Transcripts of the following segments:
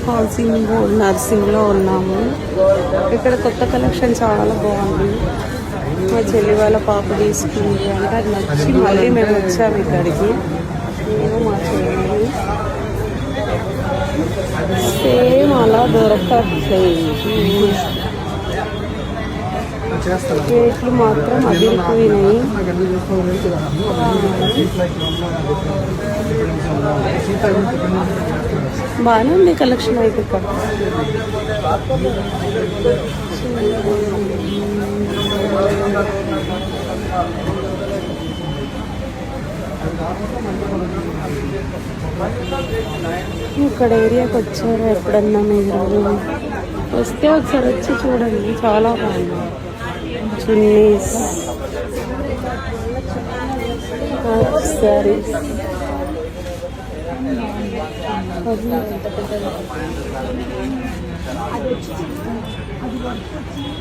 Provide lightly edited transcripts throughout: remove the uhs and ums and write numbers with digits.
Housing board నర్సింగ్లో ఉన్నాము. ఇక్కడ కొత్త కలెక్షన్ చాలా బాగుంది. మా చెల్లి వాళ్ళ పాప తీసుకుంది అంటే అది నచ్చి మళ్ళీ మేము వచ్చాము ఇక్కడికి. నేను మా చెల్లి సేమ్ అలా దొరకట్లేదు. రేట్లు మాత్రం అదిరిపోయినాయి. బాగానే ఉంది కలెక్షన్ అయితే ఇక్కడ. ఇక్కడ ఏరియాకి వచ్చారు ఎప్పుడన్నా మీరు వస్తే ఒకసారి వచ్చి చూడండి, చాలా బాగుంది. చున్నీస్, శారీస్,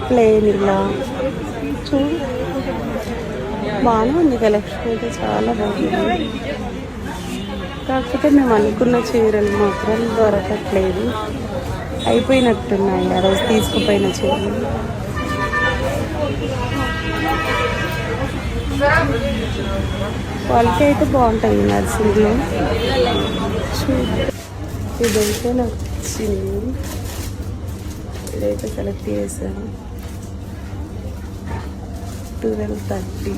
ప్లేన్ ఇలా చూడు బాగానే ఉంది కలెక్షన్ అయితే, చాలా బాగుంది. కాకపోతే మేము అనుకున్న చీరలు మాత్రం దొరకట్లేదు, అయిపోయినట్టున్నాయి ఆ రోజు తీసుకుపోయిన చీరలు. క్వాలిటీ అయితే బాగుంటుంది నర్సింగ్లో. ఇదైతే నాకు వచ్చింది, ఇదైతే సెలెక్ట్ చేశాను. 1230.